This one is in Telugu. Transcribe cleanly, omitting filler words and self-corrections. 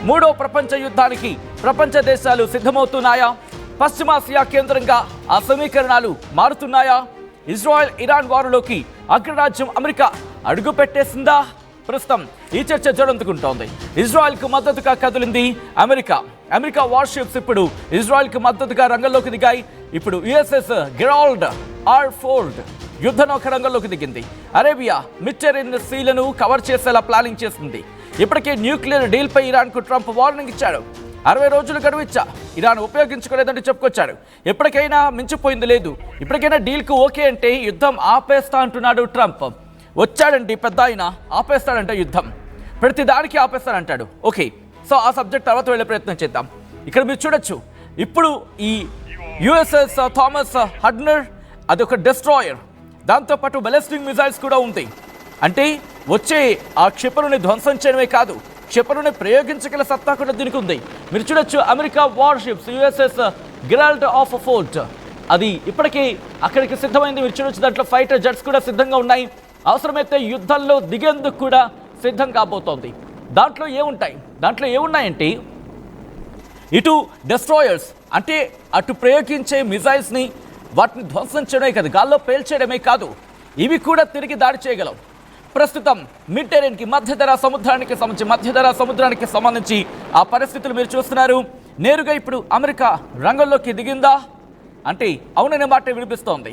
మూడో ప్రపంచ యుద్ధానికి ప్రపంచ దేశాలు సిద్ధమవుతున్నాయా? పశ్చిమాసియా కేంద్రంగా ఆ సమీకరణాలు మారుతున్నాయా? ఇజ్రాయెల్ ఇరాన్ వారులోకి అగ్రరాజ్యం అమెరికా అడుగు పెట్టేసిందా? ప్రస్తుతం ఈ చర్చ జోరందుకుంటోంది. ఇజ్రాయెల్కు మద్దతుగా కదిలింది అమెరికా వార్షిప్స్ ఇప్పుడు ఇజ్రాయెల్కు మద్దతుగా రంగంలోకి దిగాయి. ఇప్పుడు యుఎస్ఎస్ గెరాల్డ్ ఆర్ ఫోర్డ్ యుద్ధ నౌక రంగంలోకి దిగింది. అరేబియా మిడ్టెరేనియన్ సీలను కవర్ చేసేలా ప్లానింగ్ చేసింది. ఇప్పటికే న్యూక్లియర్ డీల్పై ఇరాన్కు ట్రంప్ వార్నింగ్ ఇచ్చాడు. 60 రోజులు గడువు ఇచ్చా, ఇరాన్ ఉపయోగించుకోలేదంటూ చెప్పుకొచ్చాడు. ఎప్పటికైనా మించిపోయింది లేదు. ఇప్పటికైనా డీల్కు ఓకే అంటే యుద్ధం ఆపేస్తా అంటున్నాడు ట్రంప్. వచ్చాడండి పెద్ద ఆయన, ఆపేస్తాడంట యుద్ధం, ప్రతిదానికి ఆపేస్తాడంటాడు. ఓకే, సో ఆ సబ్జెక్ట్ తర్వాత వెళ్ళే ప్రయత్నం చేద్దాం. ఇక్కడ మీరు చూడొచ్చు, ఇప్పుడు ఈ యుఎస్ఎస్ థామస్ హడ్నర్ అదొక డెస్ట్రాయర్, దాంతోపాటు బలిస్టిక్ మిజైల్స్ కూడా ఉంటాయి. అంటే వచ్చే ఆ క్షిపణిని ధ్వంసం చేయడమే కాదు, క్షిపణిని ప్రయోగించగల సత్తా కూడా దీనికి ఉంది. మీరు చూడొచ్చు America warships USS Gerald of fort అది ఇప్పటికీ అక్కడికి సిద్ధమైంది. మీరు చూడొచ్చు దాంట్లో ఫైటర్ జెట్స్ కూడా సిద్ధంగా ఉన్నాయి. అవసరమైతే యుద్ధంలో దిగేందుకు కూడా సిద్ధం కాబోతోంది. దాంట్లో ఏమున్నాయంటే ఇటు డెస్ట్రాయర్స్, అంటే అటు ప్రయోగించే మిజైల్స్ని వాటిని ధ్వంసం చేయడమే కాదు, గాల్లో పేల్చేయడమే కాదు, ఇవి కూడా తిరిగి దాడి చేయగలవు. ప్రస్తుతం మిడ్టెరేనియన్కి మధ్యధరా సముద్రానికి సంబంధించి ఆ పరిస్థితులు మీరు చూస్తున్నారు. నేరుగా ఇప్పుడు అమెరికా రంగంలోకి దిగిందా అంటే అవుననే మాట వినిపిస్తోంది.